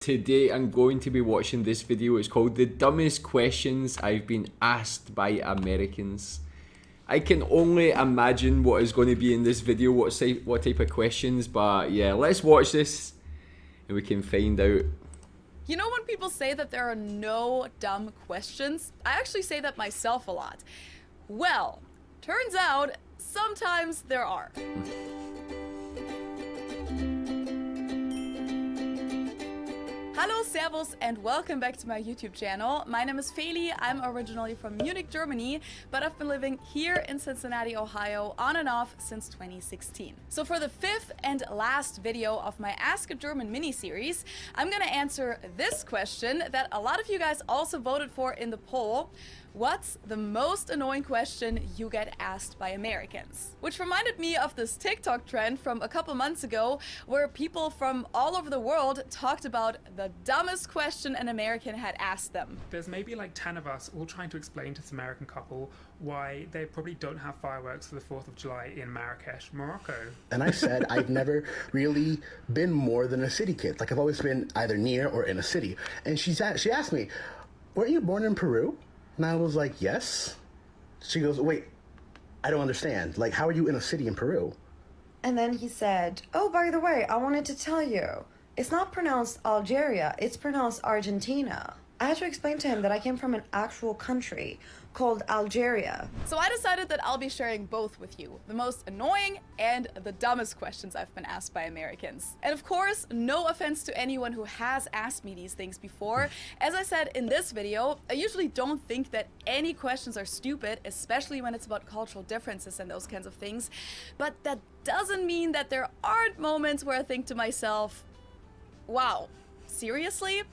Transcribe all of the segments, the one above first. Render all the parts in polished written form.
Today I'm going to be watching this video. It's called The Dumbest Questions I've Been Asked by Americans. I can only imagine what is going to be in this video, what type of questions, but yeah, let's watch this and we can find out. You know when people say that there are no dumb questions? I actually say that myself a lot. Well, turns out sometimes there are. Hallo, Servus, and welcome back to my YouTube channel. My name is Feli. I'm originally from Munich, Germany, but I've been living here in Cincinnati, Ohio, on and off since 2016. So for the fifth and last video of my Ask a German mini-series, I'm gonna answer this question that a lot of you guys also voted for in the poll. What's the most annoying question you get asked by Americans? Which reminded me of this TikTok trend from a couple months ago where people from all over the world talked about the dumbest question an American had asked them. There's maybe like 10 of us all trying to explain to this American couple why they probably don't have fireworks for the 4th of July in Marrakesh, Morocco. And I said I've never really been more than a city kid. Like I've always been either near or in a city. And she asked me, weren't you born in Peru? And I was like, yes. She goes, wait, I don't understand. Like, how are you in a city in Peru? And then he said, oh, by the way, I wanted to tell you, it's not pronounced Algeria, it's pronounced Argentina. I had to explain to him that I came from an actual country called Algeria. So I decided that I'll be sharing both with you, the most annoying and the dumbest questions I've been asked by Americans. And of course, no offense to anyone who has asked me these things before. As I said in this video, I usually don't think that any questions are stupid, especially when it's about cultural differences and those kinds of things. But that doesn't mean that there aren't moments where I think to myself, wow, seriously?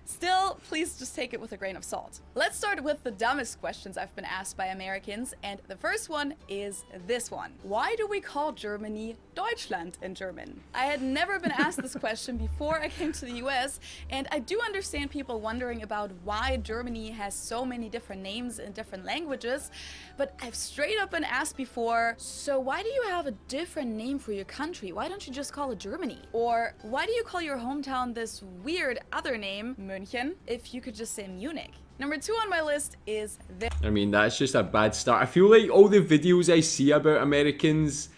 Still, please just take it with a grain of salt. Let's start with the dumbest questions I've been asked by Americans, and the first one is this one. Why do we call Germany Deutschland in German? I had never been asked this question before I came to the US, and I do understand people wondering about why Germany has so many different names in different languages, but I've straight up been asked before, so why do you have a different name for your country? Why don't you just call it Germany? Or why do you call your hometown this weird other name, München, if you could just say Munich? Number 2 on my list is this. I mean, that's just a bad start. I feel like all the videos I see about Americans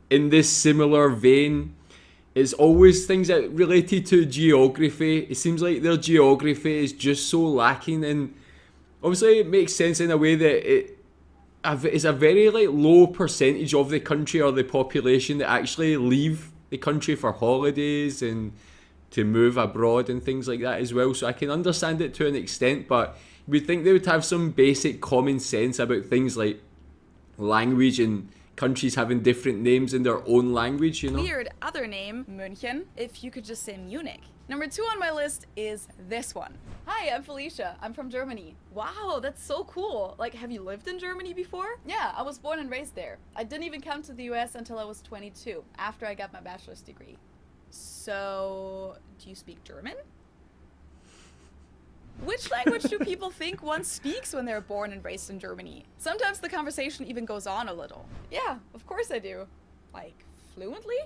in this similar vein is always things that related to geography. It seems like their geography is just so lacking, and obviously it makes sense in a way that it's a very like low percentage of the country or the population that actually leave the country for holidays and to move abroad and things like that as well. So I can understand it to an extent, but you'd think they would have some basic common sense about things like language and countries having different names in their own language, you know? Weird other name, München, if you could just say Munich. Number 2 on my list is this one. Hi, I'm Felicia. I'm from Germany. Wow, that's so cool. Like, have you lived in Germany before? Yeah, I was born and raised there. I didn't even come to the US until I was 22, after I got my bachelor's degree. So, do you speak German? Which language do people think one speaks when they're born and raised in Germany? Sometimes the conversation even goes on a little. Yeah, of course I do. Like, fluently?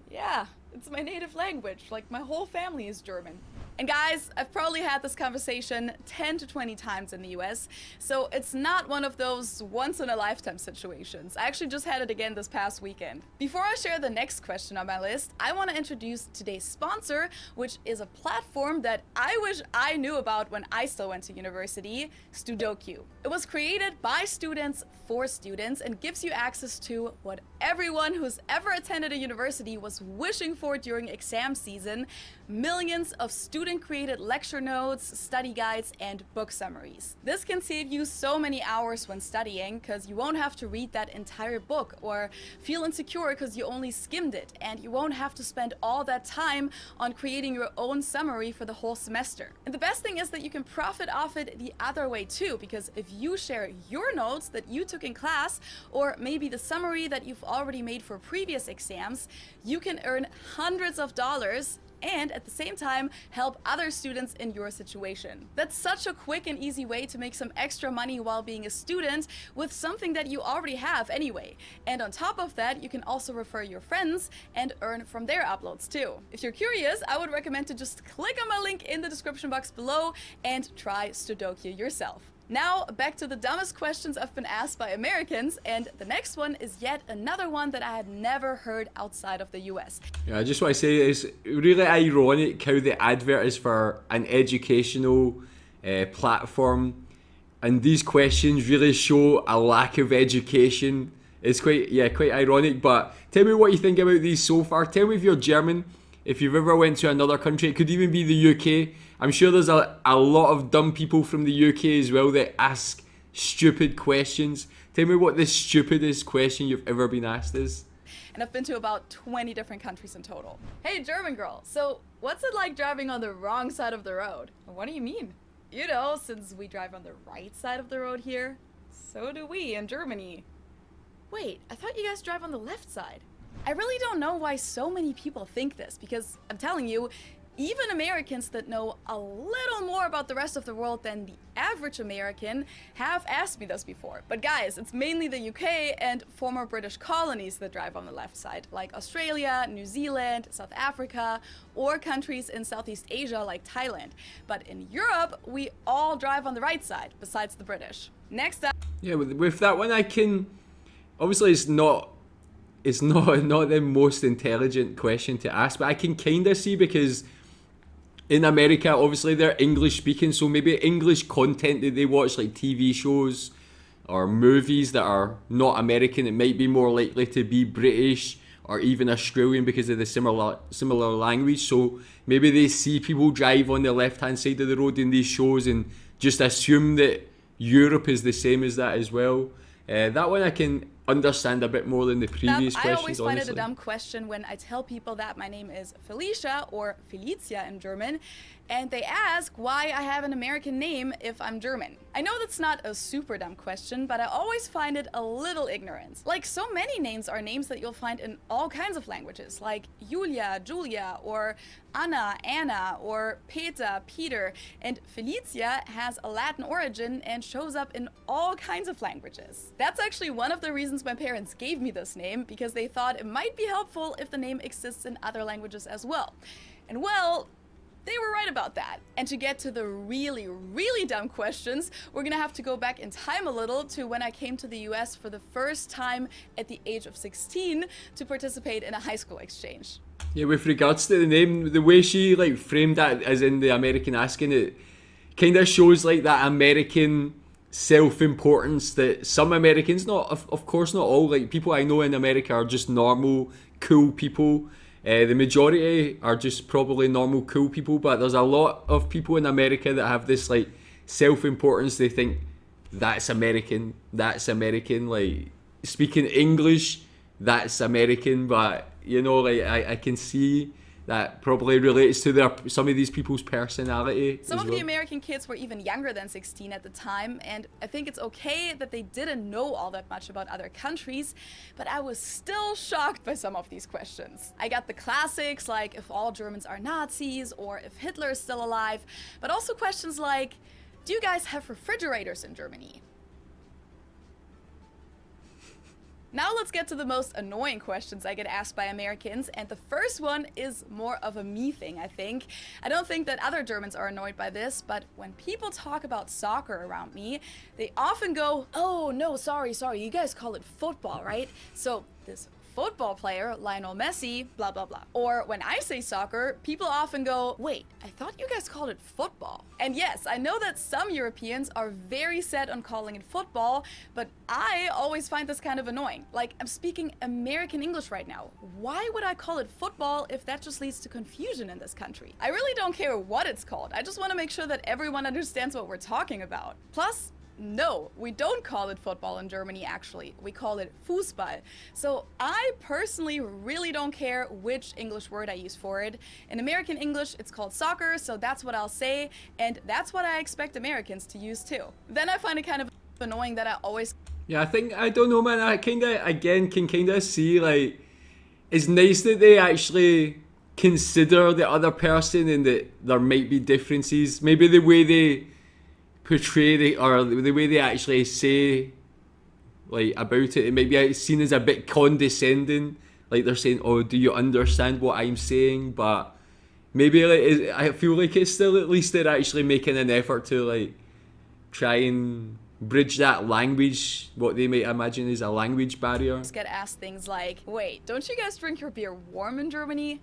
Yeah, it's my native language. Like, my whole family is German. And guys, I've probably had this conversation 10 to 20 times in the US, so it's not one of those once-in-a-lifetime situations. I actually just had it again this past weekend. Before I share the next question on my list, I want to introduce today's sponsor, which is a platform that I wish I knew about when I still went to university, Studoku. It was created by students for students and gives you access to what everyone who's ever attended a university was wishing for during exam season: millions of student-created lecture notes, study guides, and book summaries. This can save you so many hours when studying, because you won't have to read that entire book or feel insecure because you only skimmed it, and you won't have to spend all that time on creating your own summary for the whole semester. And the best thing is that you can profit off it the other way too, because if you share your notes that you took in class, or maybe the summary that you've already made for previous exams, you can earn hundreds of dollars and at the same time help other students in your situation. That's such a quick and easy way to make some extra money while being a student with something that you already have anyway. And on top of that, you can also refer your friends and earn from their uploads too. If you're curious, I would recommend to just click on my link in the description box below and try Sudoku yourself. Now, back to the dumbest questions I've been asked by Americans, and the next one is yet another one that I had never heard outside of the US. Yeah, I just want to say it's really ironic how the advert is for an educational platform, and these questions really show a lack of education. It's quite ironic, but tell me what you think about these so far. Tell me if you're German, if you've ever went to another country. It could even be the UK. I'm sure there's a lot of dumb people from the UK as well that ask stupid questions. Tell me what the stupidest question you've ever been asked is. And I've been to about 20 different countries in total. Hey, German girl, so what's it like driving on the wrong side of the road? What do you mean? You know, since we drive on the right side of the road here, so do we in Germany. Wait, I thought you guys drive on the left side. I really don't know why so many people think this, because I'm telling you, even Americans that know a little more about the rest of the world than the average American have asked me this before. But guys, it's mainly the UK and former British colonies that drive on the left side, like Australia, New Zealand, South Africa, or countries in Southeast Asia like Thailand. But in Europe, we all drive on the right side, besides the British. Next up. Yeah, with that one I can... Obviously it's not the most intelligent question to ask, but I can kind of see, because in America, obviously they're English speaking, so maybe English content that they watch, like TV shows or movies that are not American, it might be more likely to be British or even Australian because of the similar language. So maybe they see people drive on the left-hand side of the road in these shows and just assume that Europe is the same as that as well. That one I can understand a bit more than the previous questions, I always find honestly. it a dumb question when I tell people that my name is Felicia, or Felicia in German, and they ask why I have an American name if I'm German. I know that's not a super dumb question, but I always find it a little ignorant. Like, so many names are names that you'll find in all kinds of languages, like Julia, Julia, or Anna, Anna, or Peter, Peter, and Felicia has a Latin origin and shows up in all kinds of languages. That's actually one of the reasons my parents gave me this name, because they thought it might be helpful if the name exists in other languages as well. And well, they were right about that. And to get to the really, really dumb questions, we're gonna have to go back in time a little to when I came to the US for the first time at the age of 16 to participate in a high school exchange. Yeah, with regards to the name, the way she like framed that as in the American asking, it kind of shows like that American self-importance that some Americans, not of course not all, like people I know in America are just normal, cool people. The majority are just probably normal, cool people, but there's a lot of people in America that have this like self-importance. They think that's American, like speaking English, that's American, but you know, like I can see that probably relates to some of these people's personality. Some of the American kids were even younger than 16 at the time, and I think it's okay that they didn't know all that much about other countries, but I was still shocked by some of these questions. I got the classics, like if all Germans are Nazis, or if Hitler is still alive, but also questions like, do you guys have refrigerators in Germany? Now let's get to the most annoying questions I get asked by Americans, and the first one is more of a me thing, I think. I don't think that other Germans are annoyed by this, but when people talk about soccer around me, they often go, oh no, sorry, you guys call it football, right? So this football player, Lionel Messi, blah blah blah. Or when I say soccer, people often go, wait, I thought you guys called it football. And yes, I know that some Europeans are very set on calling it football, but I always find this kind of annoying. Like, I'm speaking American English right now. Why would I call it football if that just leads to confusion in this country? I really don't care what it's called. I just want to make sure that everyone understands what we're talking about. Plus, no, we don't call it football in Germany, actually. We call it Fußball. So I personally really don't care which English word I use for it. In American English, it's called soccer, so that's what I'll say, and that's what I expect Americans to use too. Then I find it kind of annoying that I always... Yeah, I don't know, man, I kind of, again, can kind of see, like, it's nice that they actually consider the other person and that there might be differences. Maybe the way they portray it or the way they actually say like about it might be seen as a bit condescending. Like they're saying, "Oh, do you understand what I'm saying?" But maybe like, I feel like it's still at least they're actually making an effort to like try and bridge that language, what they might imagine is a language barrier. Get asked things like, wait, don't you guys drink your beer warm in Germany?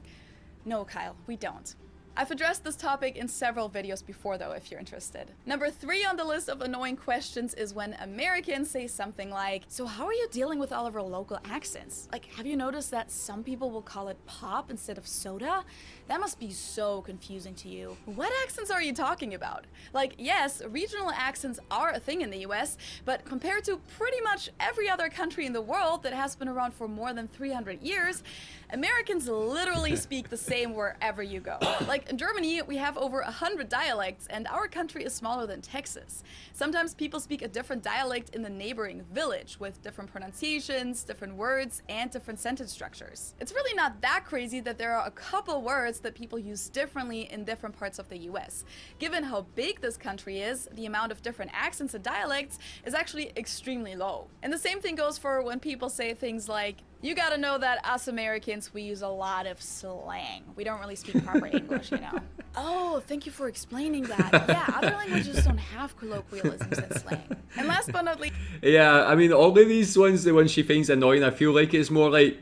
No, Kyle, we don't. I've addressed this topic in several videos before though, if you're interested. Number 3 on the list of annoying questions is when Americans say something like, so how are you dealing with all of our local accents? Like, have you noticed that some people will call it pop instead of soda? That must be so confusing to you. What accents are you talking about? Like, yes, regional accents are a thing in the US, but compared to pretty much every other country in the world that has been around for more than 300 years, Americans literally speak the same wherever you go. Like in Germany, we have over 100 dialects and our country is smaller than Texas. Sometimes people speak a different dialect in the neighboring village with different pronunciations, different words, and different sentence structures. It's really not that crazy that there are a couple words that people use differently in different parts of the US. Given how big this country is, the amount of different accents and dialects is actually extremely low. And the same thing goes for when people say things like, you gotta know that us Americans, we use a lot of slang. We don't really speak proper English, you know. Oh, thank you for explaining that. Yeah, other languages don't have colloquialisms and slang. And last but not least... Yeah, I mean, all of these ones, the ones she finds annoying, I feel like it's more like,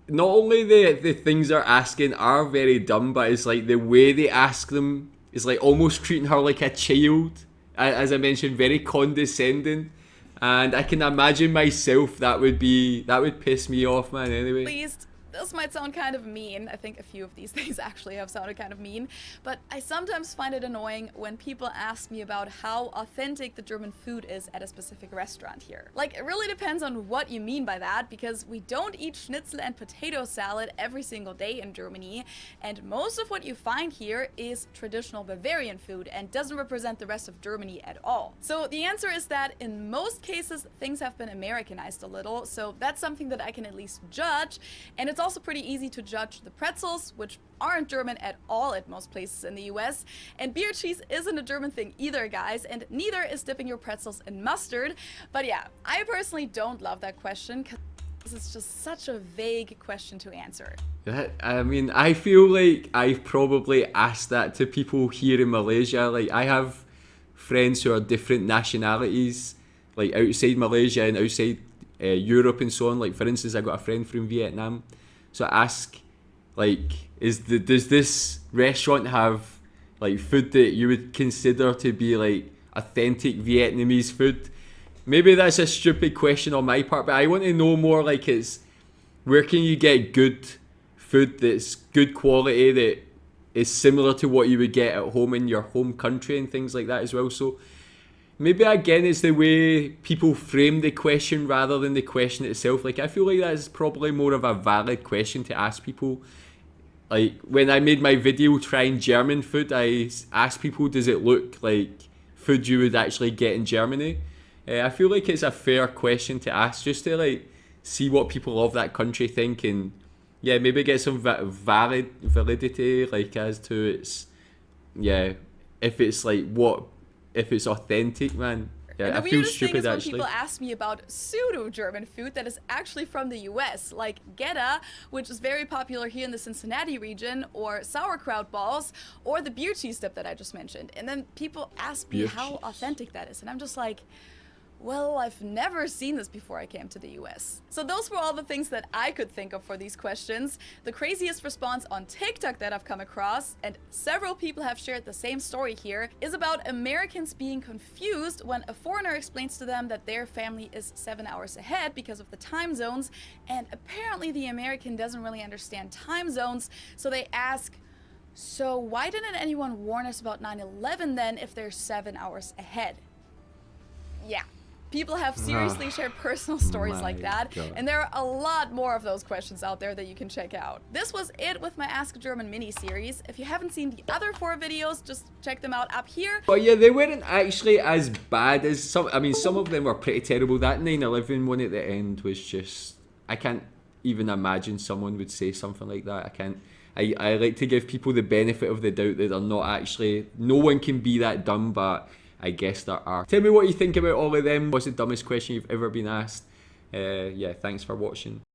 not only the things they're asking are very dumb, but it's like the way they ask them is like almost treating her like a child. As I mentioned, very condescending. And I can imagine myself that would piss me off, man, anyway. Least, this might sound kind of mean. I think a few of these things actually have sounded kind of mean. But I sometimes find it annoying when people ask me about how authentic the German food is at a specific restaurant here. Like, it really depends on what you mean by that, because we don't eat schnitzel and potato salad every single day in Germany. And most of what you find here is traditional Bavarian food and doesn't represent the rest of Germany at all. So the answer is that in most cases, things have been Americanized a little. So that's something that I can at least judge. And it's also pretty easy to judge the pretzels, which aren't German at all at most places in the US. And beer cheese isn't a German thing either, guys, and neither is dipping your pretzels in mustard. But yeah, I personally don't love that question because it's just such a vague question to answer. I mean, I feel like I've probably asked that to people here in Malaysia. Like, I have friends who are different nationalities, like outside Malaysia and outside Europe and so on. Like, for instance, I got a friend from Vietnam. So I ask, like, does this restaurant have like food that you would consider to be like authentic Vietnamese food? Maybe that's a stupid question on my part, but I want to know more like it's where can you get good food that's good quality that is similar to what you would get at home in your home country and things like that as well. So maybe again it's the way people frame the question rather than the question itself. Like, I feel like that's probably more of a valid question to ask people. Like, when I made my video trying German food, I asked people, does it look like food you would actually get in Germany? I feel like it's a fair question to ask, just to like see what people of that country think, and yeah, maybe get some validity like as to its, yeah, if it's like if it's authentic, man. Yeah, I feel stupid when actually. People ask me about pseudo-German food that is actually from the US, like Geta, which is very popular here in the Cincinnati region, or sauerkraut balls, or the beer cheese dip that I just mentioned. And then people ask me how authentic that is, and I'm just like, well, I've never seen this before I came to the US. So those were all the things that I could think of for these questions. The craziest response on TikTok that I've come across, and several people have shared the same story here, is about Americans being confused when a foreigner explains to them that their family is 7 hours ahead because of the time zones, and apparently the American doesn't really understand time zones, so they ask, so why didn't anyone warn us about 9/11 then if they're 7 hours ahead? Yeah. People have seriously shared personal stories like that, and there are a lot more of those questions out there that you can check out. This was it with my Ask German mini-series. If you haven't seen the other 4 videos, just check them out up here. But yeah, they weren't actually as bad as some. I mean, some of them were pretty terrible. That 9/11 one at the end was just, I can't even imagine someone would say something like that. I like to give people the benefit of the doubt that they're not actually, no one can be that dumb, but I guess there are. Tell me what you think about all of them. What's the dumbest question you've ever been asked? Yeah, thanks for watching.